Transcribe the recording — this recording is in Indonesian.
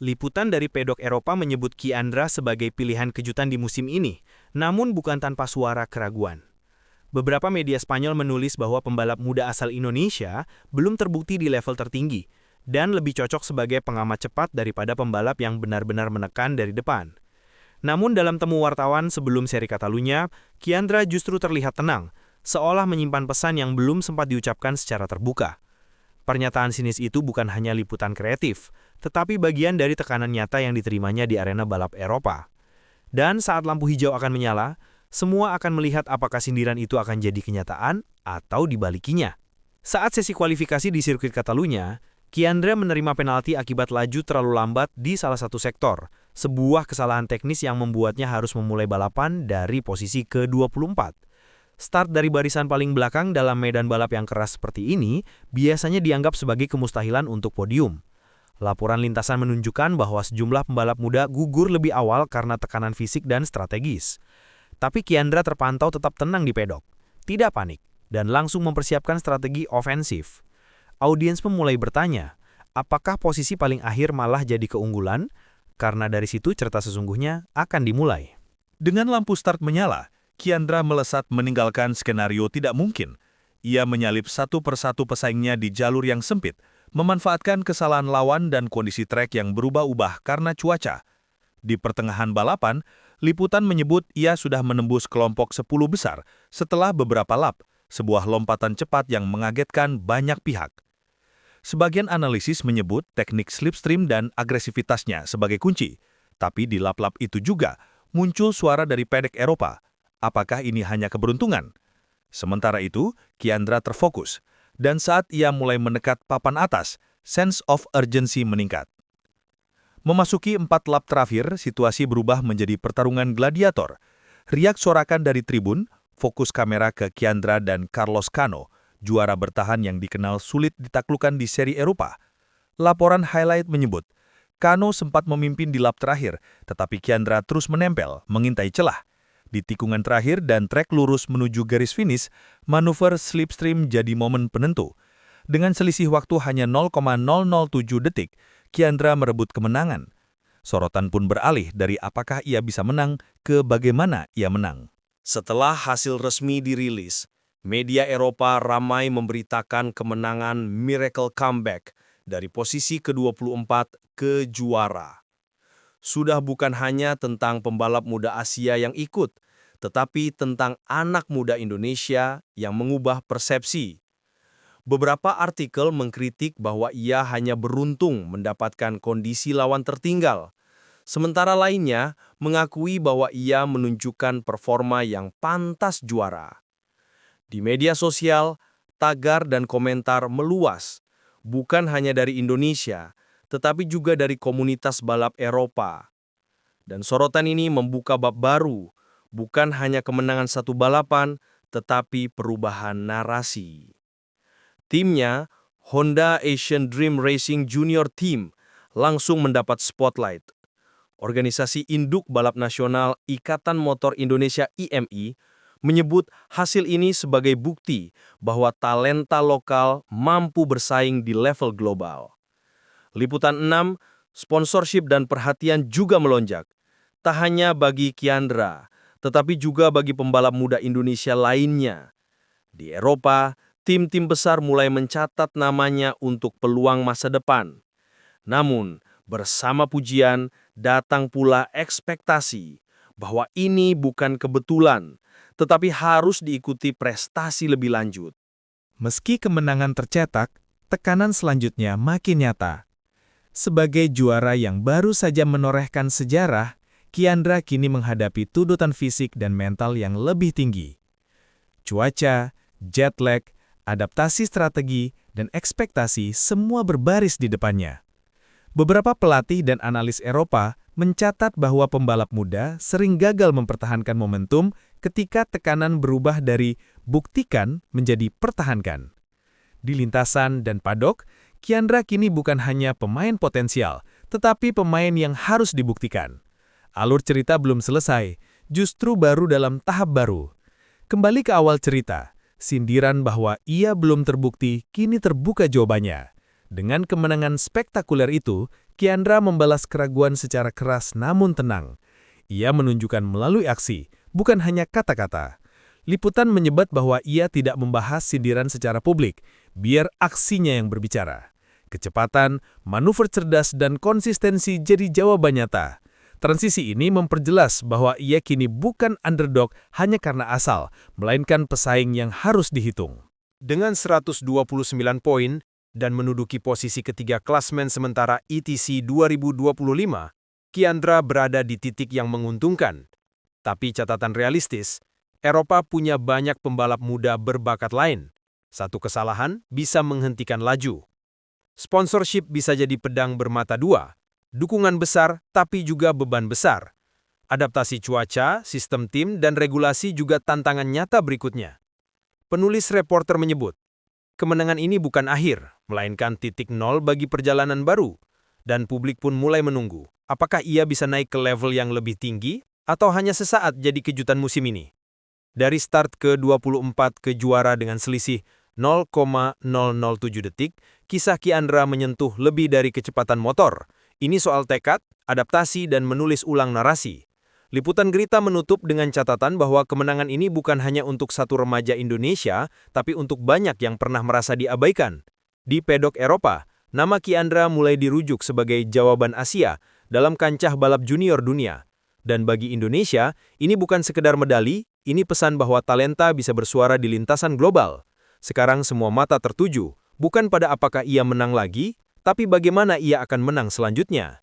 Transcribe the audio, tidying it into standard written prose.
Liputan dari pedok Eropa menyebut Kiandra sebagai pilihan kejutan di musim ini, namun bukan tanpa suara keraguan. Beberapa media Spanyol menulis bahwa pembalap muda asal Indonesia belum terbukti di level tertinggi, dan lebih cocok sebagai pengamat cepat daripada pembalap yang benar-benar menekan dari depan. Namun dalam temu wartawan sebelum seri Catalunya, Kiandra justru terlihat tenang, seolah menyimpan pesan yang belum sempat diucapkan secara terbuka. Pernyataan sinis itu bukan hanya liputan kreatif, tetapi bagian dari tekanan nyata yang diterimanya di arena balap Eropa. Dan saat lampu hijau akan menyala, semua akan melihat apakah sindiran itu akan jadi kenyataan atau dibalikinya. Saat sesi kualifikasi di sirkuit Catalunya, Kiandra menerima penalti akibat laju terlalu lambat di salah satu sektor, sebuah kesalahan teknis yang membuatnya harus memulai balapan dari posisi ke-24. Start dari barisan paling belakang dalam medan balap yang keras seperti ini biasanya dianggap sebagai kemustahilan untuk podium. Laporan lintasan menunjukkan bahwa sejumlah pembalap muda gugur lebih awal karena tekanan fisik dan strategis. Tapi Kiandra terpantau tetap tenang di pedok, tidak panik, dan langsung mempersiapkan strategi ofensif. Audiens pun mulai bertanya, apakah posisi paling akhir malah jadi keunggulan? Karena dari situ cerita sesungguhnya akan dimulai. Dengan lampu start menyala, Kiandra melesat meninggalkan skenario tidak mungkin. Ia menyalip satu persatu pesaingnya di jalur yang sempit, memanfaatkan kesalahan lawan dan kondisi trek yang berubah-ubah karena cuaca. Di pertengahan balapan, liputan menyebut ia sudah menembus kelompok 10 besar setelah beberapa lap, sebuah lompatan cepat yang mengagetkan banyak pihak. Sebagian analisis menyebut teknik slipstream dan agresivitasnya sebagai kunci, tapi di lap-lap itu juga muncul suara dari pedek Eropa. Apakah ini hanya keberuntungan? Sementara itu, Kiandra terfokus, dan saat ia mulai mendekat papan atas, sense of urgency meningkat. Memasuki 4 lap terakhir, situasi berubah menjadi pertarungan gladiator. Riak sorakan dari tribun, fokus kamera ke Kiandra dan Carlos Cano, juara bertahan yang dikenal sulit ditaklukkan di seri Eropa. Laporan highlight menyebut, Cano sempat memimpin di lap terakhir, tetapi Kiandra terus menempel, mengintai celah. Di tikungan terakhir dan trek lurus menuju garis finish, manuver slipstream jadi momen penentu. Dengan selisih waktu hanya 0,007 detik, Kiandra merebut kemenangan. Sorotan pun beralih dari apakah ia bisa menang ke bagaimana ia menang. Setelah hasil resmi dirilis, media Eropa ramai memberitakan kemenangan miracle comeback dari posisi ke-24 ke juara. Sudah bukan hanya tentang pembalap muda Asia yang ikut, tetapi tentang anak muda Indonesia yang mengubah persepsi. Beberapa artikel mengkritik bahwa ia hanya beruntung mendapatkan kondisi lawan tertinggal, sementara lainnya mengakui bahwa ia menunjukkan performa yang pantas juara. Di media sosial, tagar dan komentar meluas, bukan hanya dari Indonesia, tetapi juga dari komunitas balap Eropa. Dan sorotan ini membuka bab baru, bukan hanya kemenangan satu balapan, tetapi perubahan narasi. Timnya, Honda Asian Dream Racing Junior Team, langsung mendapat spotlight. Organisasi induk balap nasional Ikatan Motor Indonesia IMI menyebut hasil ini sebagai bukti bahwa talenta lokal mampu bersaing di level global. Liputan 6, sponsorship dan perhatian juga melonjak. Tak hanya bagi Kiandra, tetapi juga bagi pembalap muda Indonesia lainnya. Di Eropa, tim-tim besar mulai mencatat namanya untuk peluang masa depan. Namun, bersama pujian, datang pula ekspektasi bahwa ini bukan kebetulan, tetapi harus diikuti prestasi lebih lanjut. Meski kemenangan tercetak, tekanan selanjutnya makin nyata. Sebagai juara yang baru saja menorehkan sejarah, Kiandra kini menghadapi tuntutan fisik dan mental yang lebih tinggi. Cuaca, jet lag, adaptasi strategi, dan ekspektasi semua berbaris di depannya. Beberapa pelatih dan analis Eropa mencatat bahwa pembalap muda sering gagal mempertahankan momentum ketika tekanan berubah dari buktikan menjadi pertahankan. Di lintasan dan padok, Kiandra kini bukan hanya pemain potensial, tetapi pemain yang harus dibuktikan. Alur cerita belum selesai, justru baru dalam tahap baru. Kembali ke awal cerita, sindiran bahwa ia belum terbukti kini terbuka jawabannya. Dengan kemenangan spektakuler itu, Kiandra membalas keraguan secara keras namun tenang. Ia menunjukkan melalui aksi, bukan hanya kata-kata. Liputan menyebat bahwa ia tidak membahas sindiran secara publik, biar aksinya yang berbicara. Kecepatan, manuver cerdas, dan konsistensi jadi jawaban nyata. Transisi ini memperjelas bahwa ia kini bukan underdog hanya karena asal, melainkan pesaing yang harus dihitung. Dengan 129 poin dan menduduki posisi ketiga klasmen sementara ETC 2025, Kiandra berada di titik yang menguntungkan. Tapi catatan realistis, Eropa punya banyak pembalap muda berbakat lain. Satu kesalahan bisa menghentikan laju. Sponsorship bisa jadi pedang bermata dua. Dukungan besar, tapi juga beban besar. Adaptasi cuaca, sistem tim, dan regulasi juga tantangan nyata berikutnya. Penulis reporter menyebut, kemenangan ini bukan akhir, melainkan titik nol bagi perjalanan baru. Dan publik pun mulai menunggu, apakah ia bisa naik ke level yang lebih tinggi, atau hanya sesaat jadi kejutan musim ini. Dari start ke-24 ke juara dengan selisih 0,007 detik, kisah Kiandra menyentuh lebih dari kecepatan motor. Ini soal tekad, adaptasi, dan menulis ulang narasi. Liputan Gerita menutup dengan catatan bahwa kemenangan ini bukan hanya untuk satu remaja Indonesia, tapi untuk banyak yang pernah merasa diabaikan. Di pedok Eropa, nama Kiandra mulai dirujuk sebagai jawaban Asia dalam kancah balap junior dunia. Dan bagi Indonesia, ini bukan sekedar medali, ini pesan bahwa talenta bisa bersuara di lintasan global. Sekarang semua mata tertuju, bukan pada apakah ia menang lagi, tapi bagaimana ia akan menang selanjutnya.